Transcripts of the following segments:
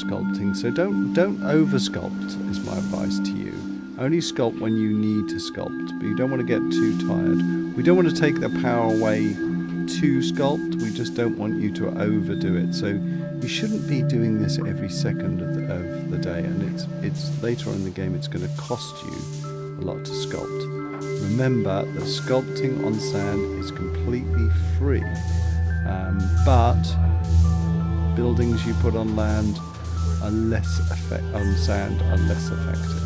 sculpting. So don't over sculpt is my advice to you. Only sculpt when you need to sculpt, but you don't want to get too tired. We don't want to take the power away to sculpt. We just don't want you to overdo it. So you shouldn't be doing this every second of the day, and it's later on in the game it's going to cost you a lot to sculpt. Remember that sculpting on sand is completely free, but buildings you put on land are on sand are less effective.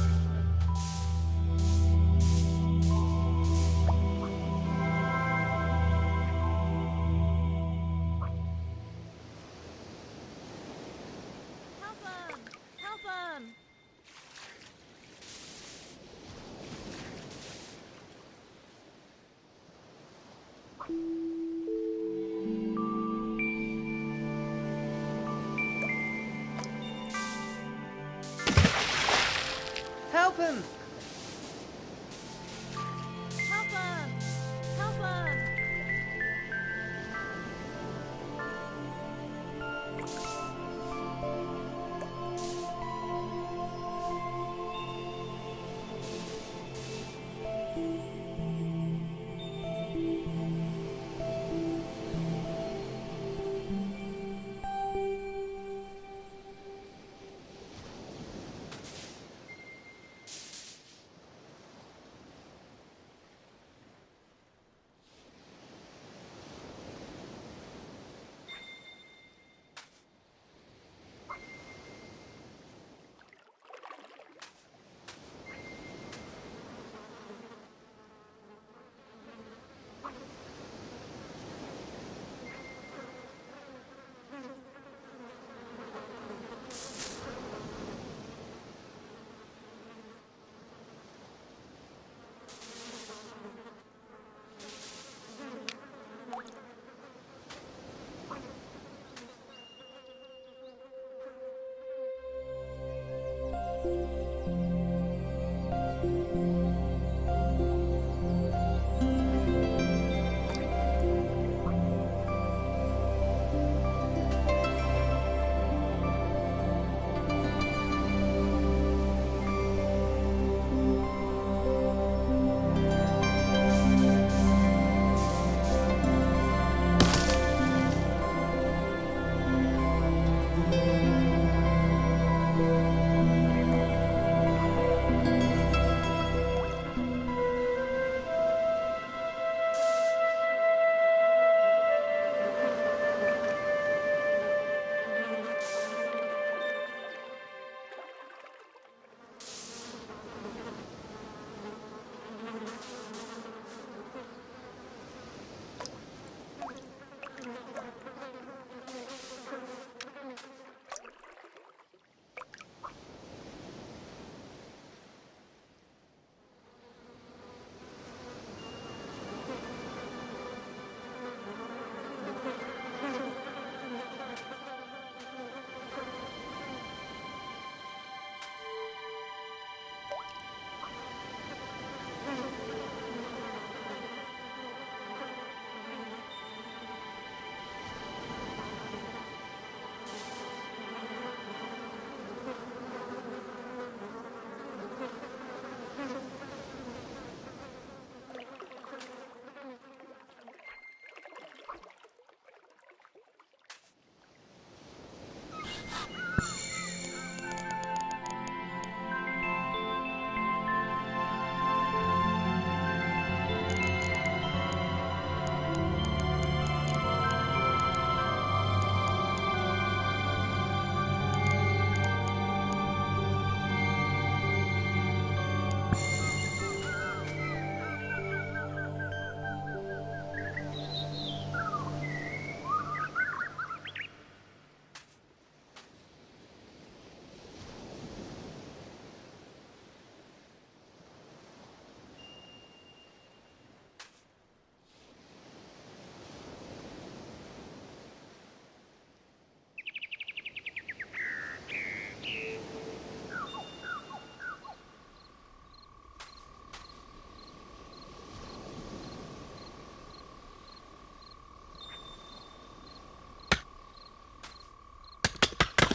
Help him! Help him! Help him!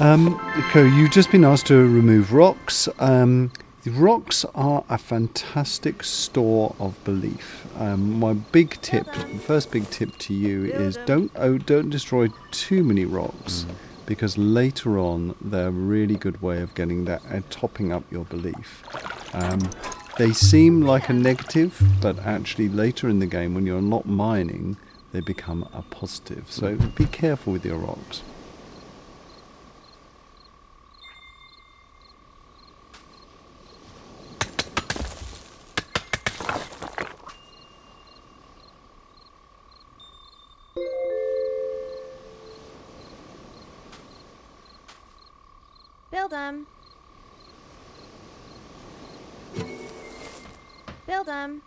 Okay, you've just been asked to remove rocks. The rocks are a fantastic store of belief. My big tip, the first big tip to you is don't destroy too many rocks, because later on they're a really good way of getting that and topping up your belief. They seem like a negative, but actually later in the game when you're not mining, they become a positive. So be careful with your rocks. Build 'em. Build 'em.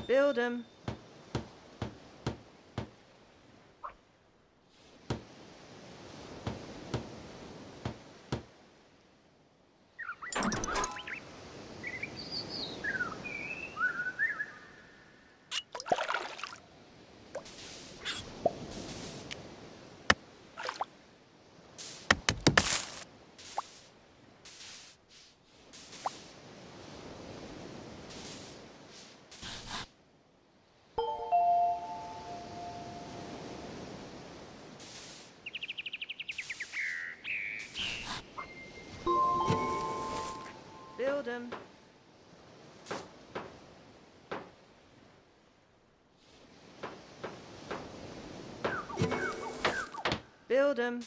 Build 'em. Build 'em. Build 'em.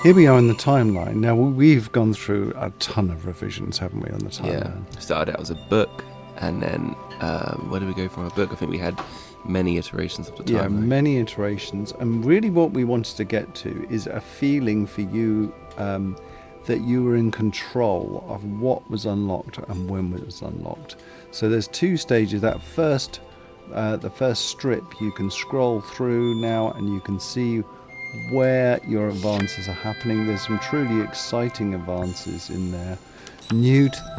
Here we are in the timeline. Now, we've gone through a ton of revisions, haven't we, on the Yeah, timeline? started out as a book, and then where did we go from a book? I think we had many iterations of the Yeah, timeline. many iterations. And really what we wanted to get to is a feeling for you that you were in control of what was unlocked and when it was unlocked. So there's two stages. That first, the first strip, you can scroll through now and you can see where your advances are happening. There's some truly exciting advances in there.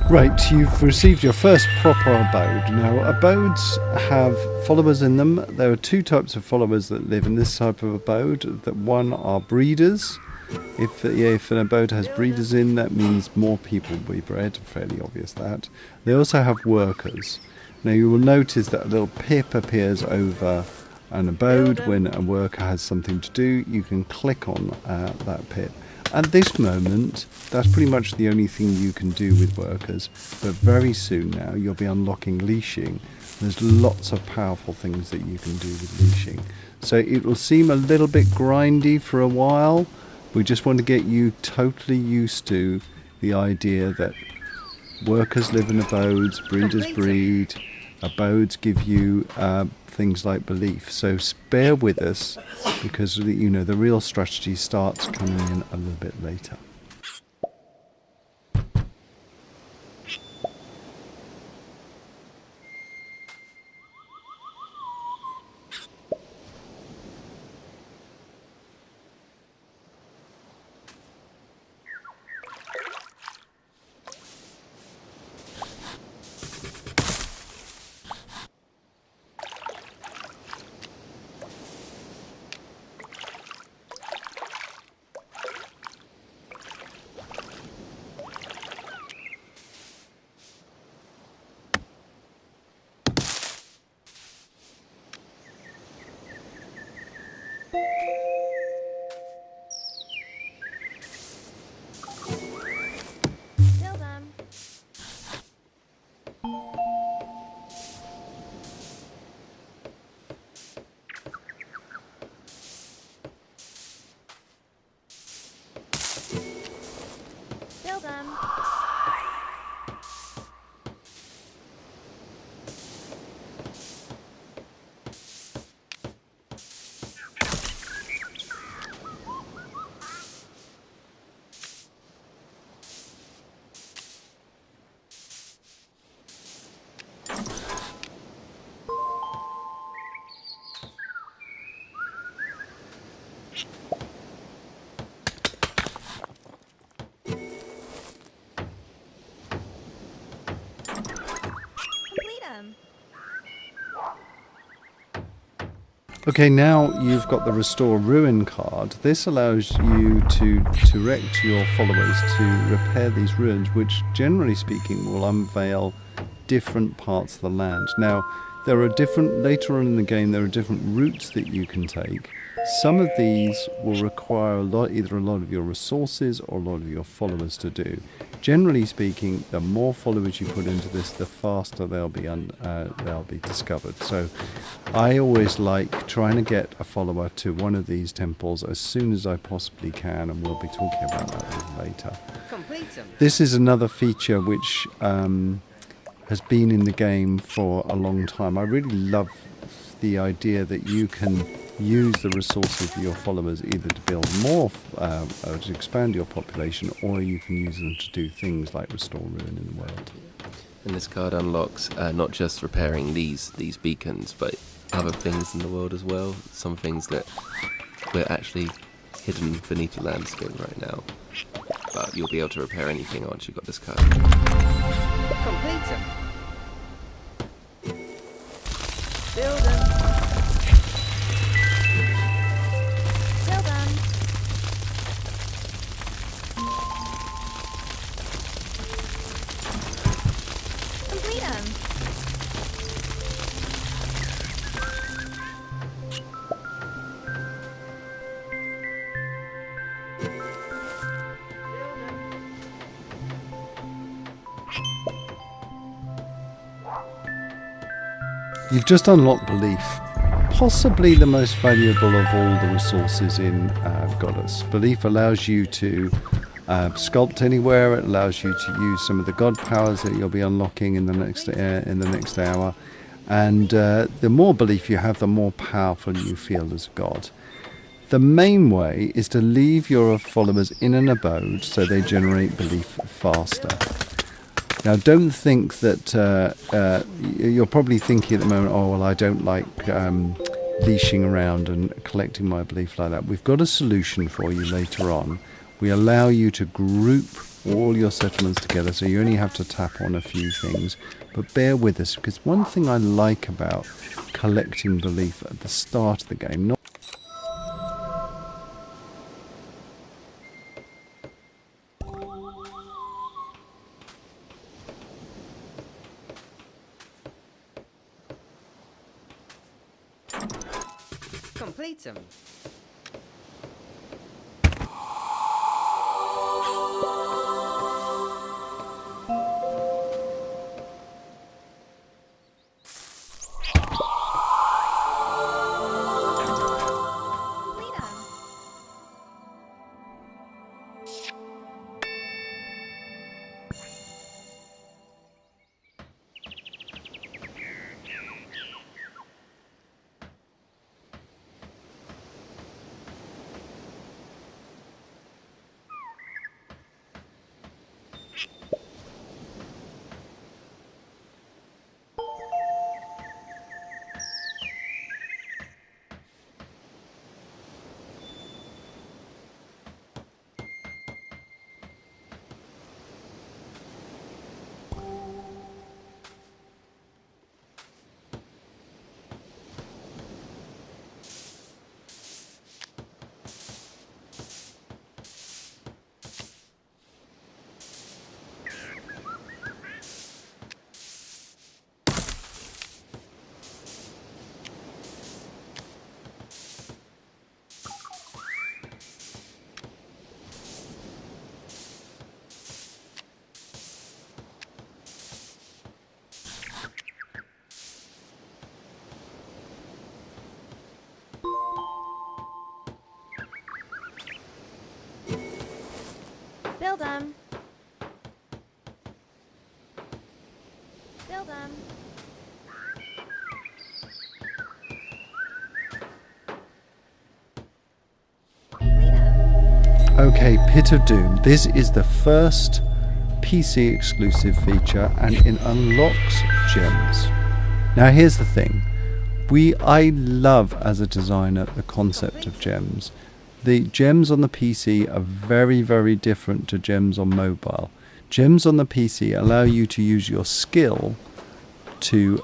Right, you've received your first proper abode. Now, abodes have followers in them. There are two types of followers that live in this type of abode. That one are breeders. If an abode has breeders in, that means more people will be bred. Fairly obvious that. They also have workers. Now, you will notice that a little pip appears over an abode when a worker has something to do. You can click on that pip. At this moment, that's pretty much the only thing you can do with workers, but very soon now you'll be unlocking leashing. There's lots of powerful things that you can do with leashing. So it will seem a little bit grindy for a while. We just want to get you totally used to the idea that workers live in abodes, breeders breed, abodes give you things like belief. So bear with us, because the real strategy starts coming in a little bit later. Build 'em. Complete 'em. Okay, now you've got the Restore Ruin card. This allows you to direct your followers to repair these ruins, which generally speaking will unveil different parts of the land. Now, there are later on in the game, there are different routes that you can take. Some of these will require either a lot of your resources or a lot of your followers to do. Generally speaking, the more followers you put into this, the faster they'll be discovered. So I always like trying to get a follower to one of these temples as soon as I possibly can, and we'll be talking about that a little later. Complete 'em. This is another feature which has been in the game for a long time. I really love the idea that you can use the resources of your followers either to build more, or to expand your population, or you can use them to do things like restore ruin in the world. And this card unlocks not just repairing these beacons, but other things in the world as well. Some things that we're actually hidden beneath the landscape right now. But you'll be able to repair anything once you've got this card. Complete 'em. Build 'em. Build 'em. Complete 'em. Build 'em. You've just unlocked Belief, possibly the most valuable of all the resources in Godus. Belief allows you to sculpt anywhere. It allows you to use some of the god powers that you'll be unlocking in the next hour. And the more belief you have, the more powerful you feel as a god. The main way is to leave your followers in an abode so they generate belief faster. Now, don't think that you're probably thinking at the moment, oh, well, I don't like leashing around and collecting my belief like that. We've got a solution for you later on. We allow you to group all your settlements together, so you only have to tap on a few things. But bear with us, because one thing I like about collecting belief at the start of the game, not Complete 'em. Complete 'em. Build 'em. Okay, Pit of Doom. This is the first PC exclusive feature and it unlocks gems. Now here's the thing. I love as a designer the concept of gems. The gems on the PC are very, very different to gems on mobile. Gems on the PC allow you to use your skill to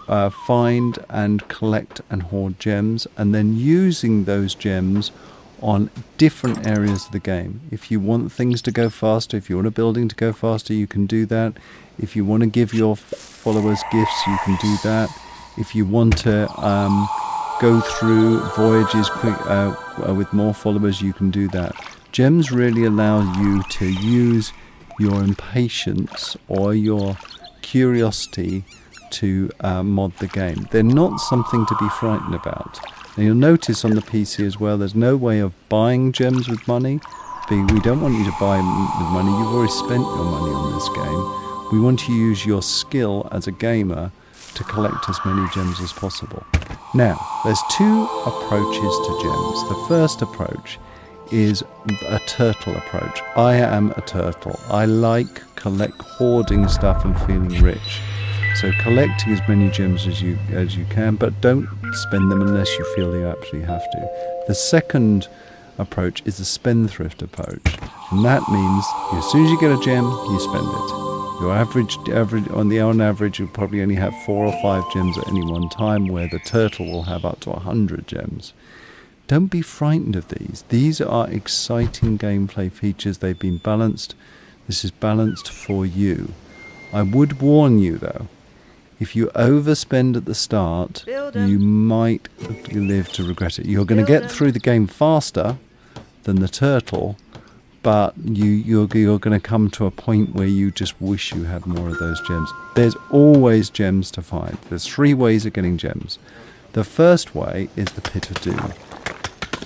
find and collect and hoard gems, and then using those gems on different areas of the game. If you want things to go faster, if you want a building to go faster, you can do that. If you want to give your followers gifts, you can do that. If you want to go through voyages with more followers, you can do that. Gems really allow you to use your impatience or your curiosity to mod the game. They're not something to be frightened about. And you'll notice on the PC as well, there's no way of buying gems with money. We don't want you to buy with money. You've already spent your money on this game. We want you to use your skill as a gamer to collect as many gems as possible. Now, there's two approaches to gems. The first approach is a turtle approach. I am a turtle. I like hoarding stuff and feeling rich. So collecting as many gems as you can, but don't spend them unless you feel you absolutely have to. The second approach is the spendthrift approach, and that means as soon as you get a gem, you spend it. Your on average, you'll probably only have 4 or 5 gems at any one time, where the turtle will have up to 100 gems. Don't be frightened of these. These are exciting gameplay features. They've been balanced. This is balanced for you. I would warn you though, if you overspend at the start, you might live to regret it. You're going to get through the game faster than the turtle, but you're going to come to a point where you just wish you had more of those gems. There's always gems to find. There's 3 ways of getting gems. The first way is the Pit of Doom.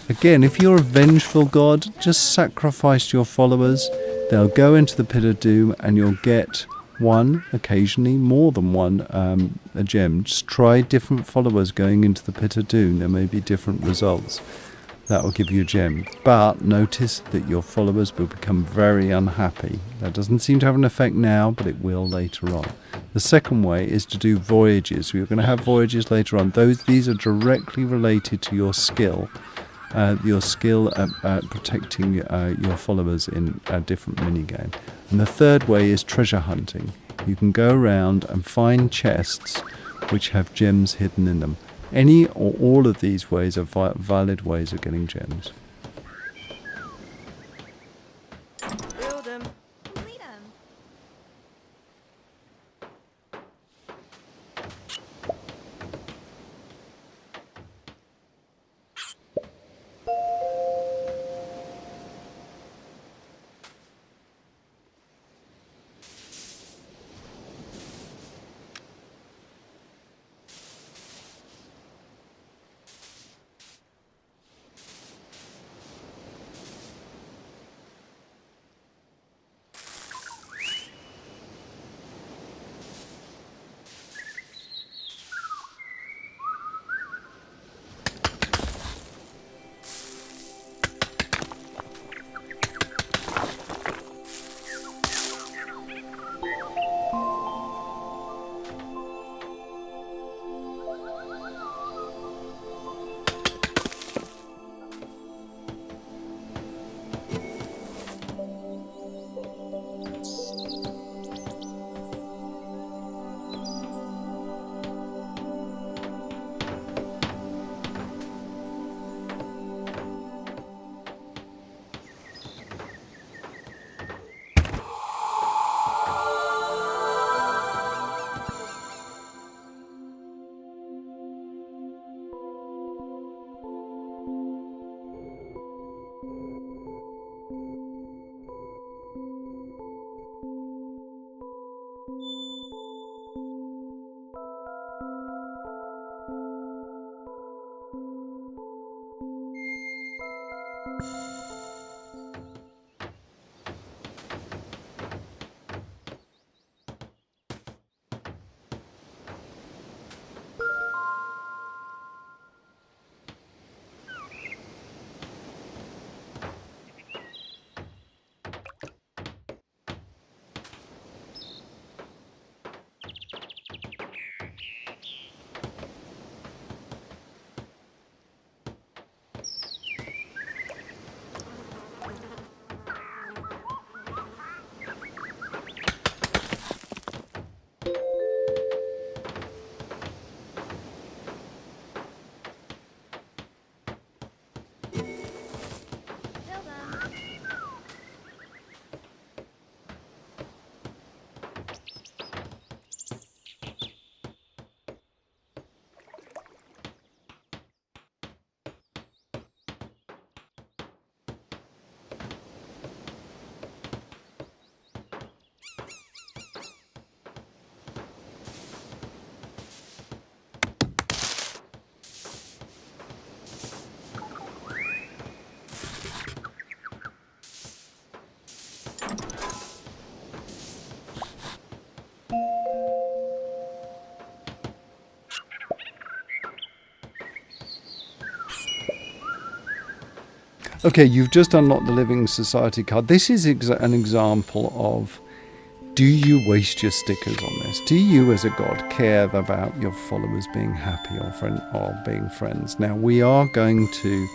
Again, if you're a vengeful god, just sacrifice your followers. They'll go into the Pit of Doom and you'll get one, occasionally more than one, a gem. Just try different followers going into the Pit of Doom. There may be different results. That will give you a gem. But notice that your followers will become very unhappy. That doesn't seem to have an effect now, but it will later on. The second way is to do voyages. We're going to have voyages later on. These are directly related to your skill. At protecting your followers in a different minigame. And the third way is treasure hunting. You can go around and find chests which have gems hidden in them. Any or all of these ways are valid ways of getting gems. Build 'em. Complete 'em. Okay, you've just unlocked the Living Society card. This is an example of, do you waste your stickers on this? Do you, as a god, care about your followers being happy or being friends? Now, we are going to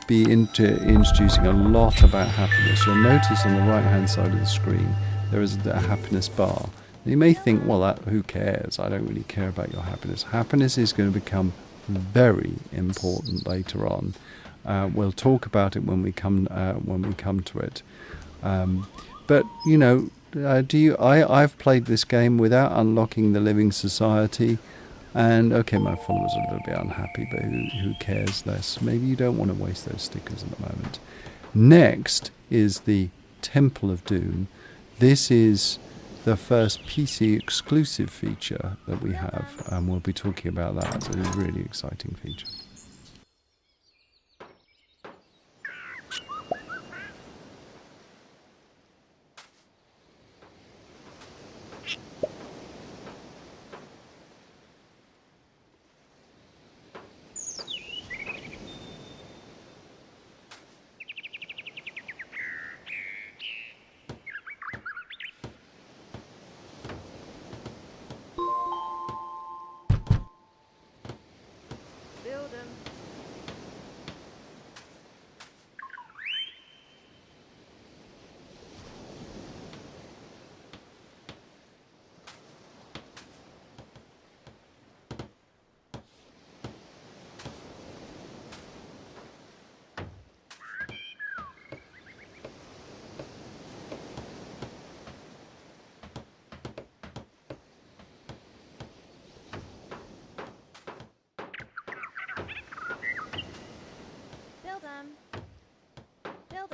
be introducing a lot about happiness. You'll notice on the right-hand side of the screen, there is a happiness bar. You may think, well, who cares? I don't really care about your happiness. Happiness is going to become very important later on. We'll talk about it when we come to it. But you know, I've played this game without unlocking the Living Society, and okay, my followers are a little bit unhappy, but who cares less? Maybe you don't want to waste those stickers at the moment. Next is the Temple of Doom. This is the first PC exclusive feature that we have, and we'll be talking about that. It's a really exciting feature. Build 'em. Build 'em. Build 'em.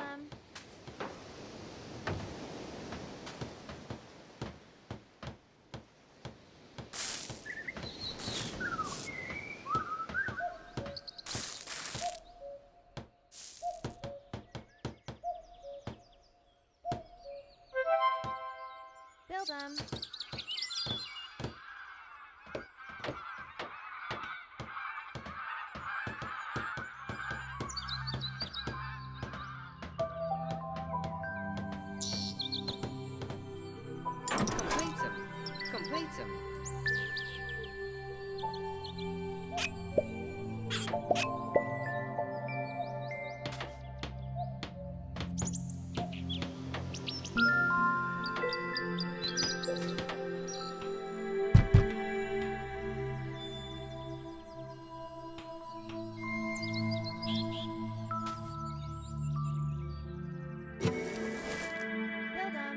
Build 'em. Complete 'em. Complete 'em. Build 'em.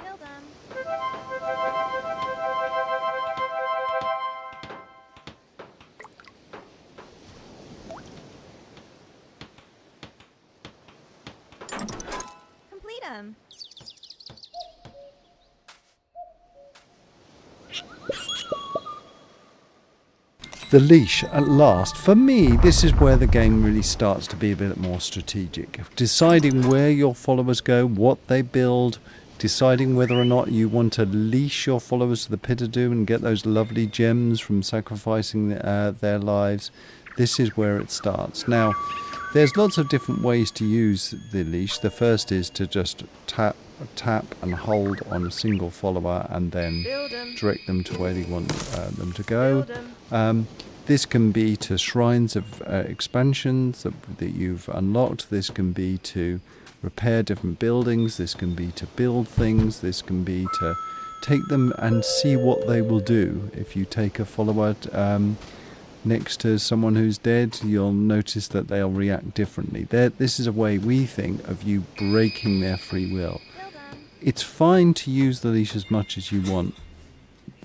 Build 'em. Complete 'em. The leash, at last. For me, this is where the game really starts to be a bit more strategic. Deciding where your followers go, what they build, deciding whether or not you want to leash your followers to the Pit of Doom and get those lovely gems from sacrificing their lives. This is where it starts. Now, there's lots of different ways to use the leash. The first is to just tap and hold on a single follower and then Build 'em. direct them to where you want them to go. Build 'em. This can be to shrines of expansions that you've unlocked. This can be to repair different buildings, this can be to build things, this can be to take them and see what they will do. If you take a follower next to someone who's dead, you'll notice that they'll react differently. This is a way, we think, of you breaking their free will. Well done. It's fine to use the leash as much as you want.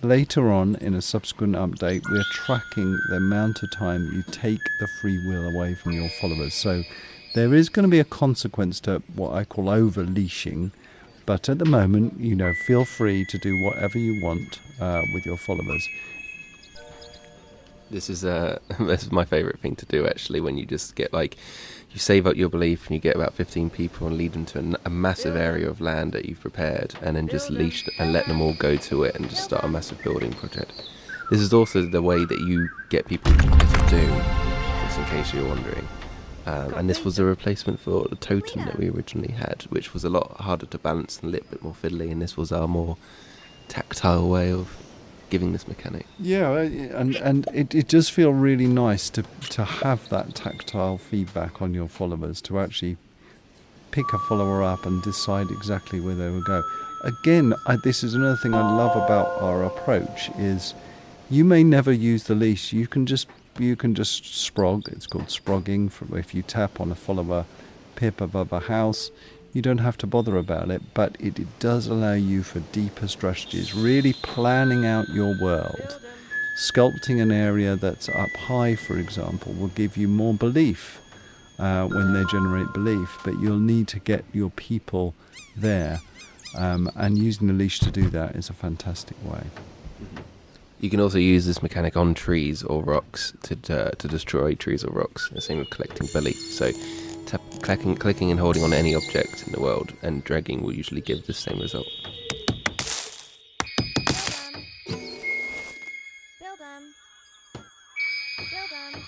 Later on, in a subsequent update, we're tracking the amount of time you take the free will away from your followers. So there is going to be a consequence to what I call over-leashing. But at the moment, feel free to do whatever you want with your followers. This is this is my favourite thing to do, actually, when you just get you save up your belief and you get about 15 people and lead them to a massive area of land that you've prepared, and then just leash and let them all go to it and just start a massive building project. This is also the way that you get people to do, just in case you're wondering. And this was a replacement for the totem that we originally had, which was a lot harder to balance and a little bit more fiddly, and this was our more tactile way of giving this mechanic. Yeah, and it does feel really nice to have that tactile feedback on your followers, to actually pick a follower up and decide exactly where they will go. Again, this is another thing I love about our approach, is you may never use the leash. You can just sprog. It's called sprogging. If you tap on a follower pip above a house, you don't have to bother about it, but it does allow you for deeper strategies, really planning out your world. Sculpting an area that's up high, for example, will give you more belief when they generate belief, but you'll need to get your people there, and using the leash to do that is a fantastic way. You can also use this mechanic on trees or rocks to destroy trees or rocks. The same with collecting belief. So clicking and holding on any object in the world and dragging will usually give the same result. Build 'em. Build 'em.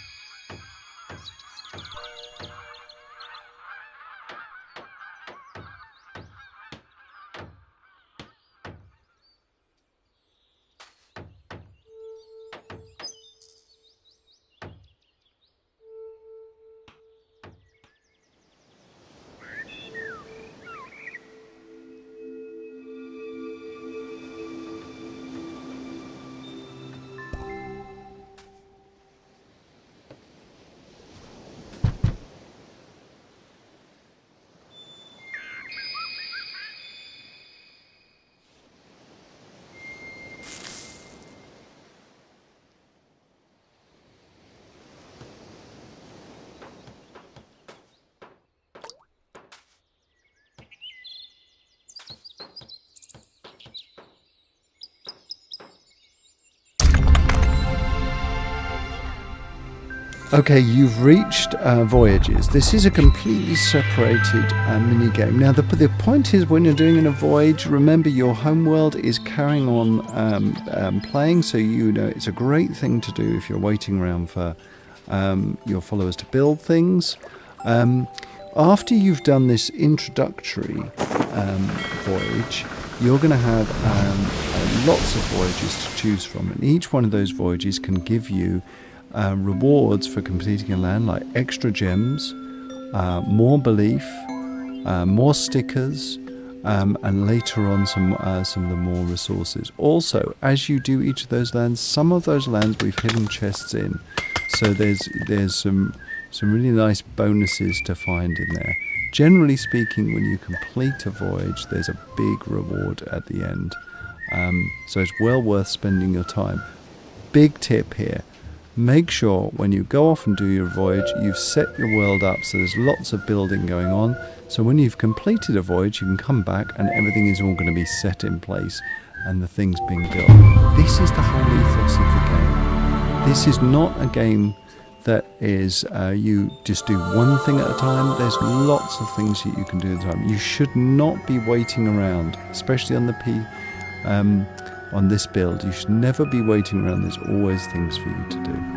Okay, you've reached voyages. This is a completely separated mini game. Now, the point is, when you're doing a voyage, remember your homeworld is carrying on playing. So it's a great thing to do if you're waiting around for your followers to build things. After you've done this introductory voyage, you're going to have lots of voyages to choose from, and each one of those voyages can give you rewards for completing a land, like extra gems, more belief, more stickers, and later on some of the more resources. Also, as you do each of those lands, some of those lands we've hidden chests in, so there's some really nice bonuses to find in there. Generally speaking, when you complete a voyage, there's a big reward at the end, so it's well worth spending your time. Big tip here: make sure when you go off and do your voyage, you've set your world up so there's lots of building going on. So when you've completed a voyage, you can come back and everything is all going to be set in place and the things being built. This is the whole ethos of the game. This is not a game that is you just do one thing at a time. There's lots of things that you can do at a time. You should not be waiting around, especially on on this build. You should never be waiting around. There's always things for you to do.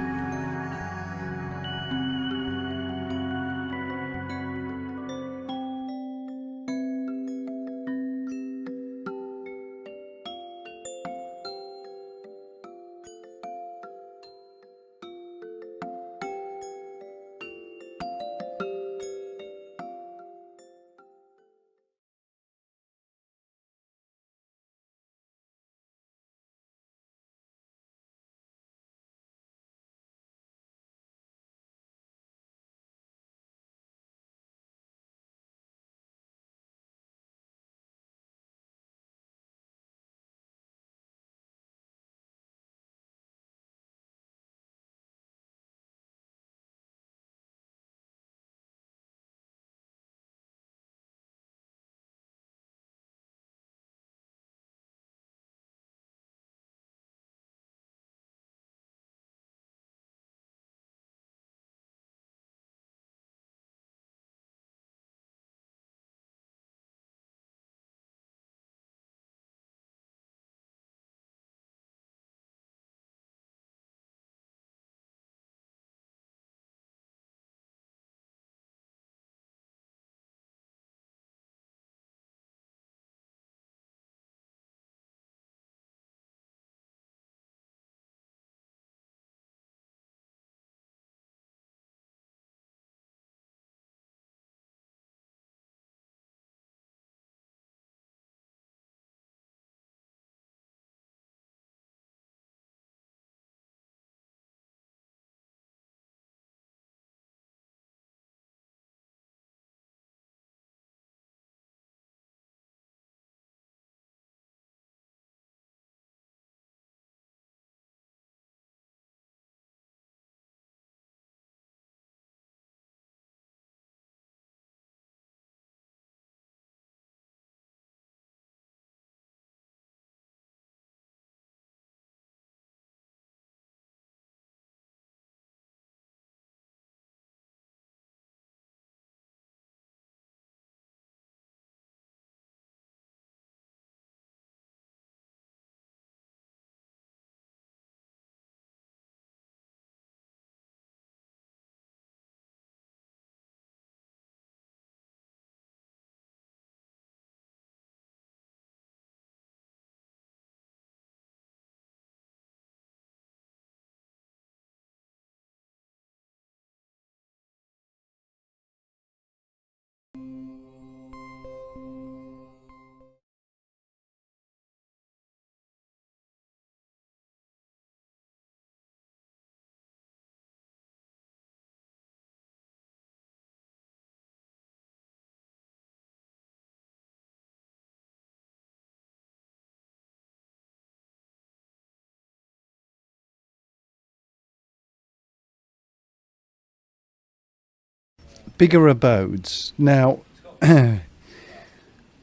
bigger abodes. Now,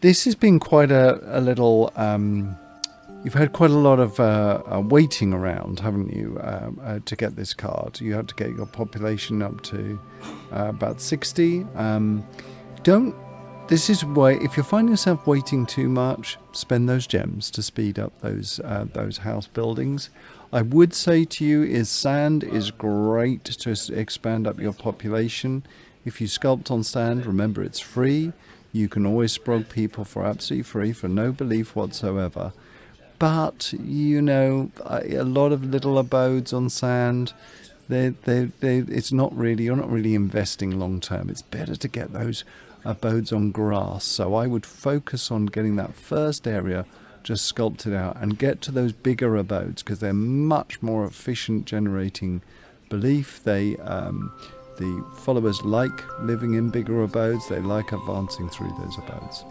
this has been quite a little. You've had quite a lot of waiting around, haven't you, to get this card? You have to get your population up to about 60. This is why, if you find yourself waiting too much, spend those gems to speed up those house buildings. I would say to you is sand is great to expand up your population. If you sculpt on sand, remember it's free. You can always sprog people for absolutely free, for no belief whatsoever. But, you know, a lot of little abodes on sand, it's not really, you're not really investing long term. It's better to get those abodes on grass. So I would focus on getting that first area just sculpted out and get to those bigger abodes, because they're much more efficient generating belief. The followers like living in bigger abodes. They like advancing through those abodes.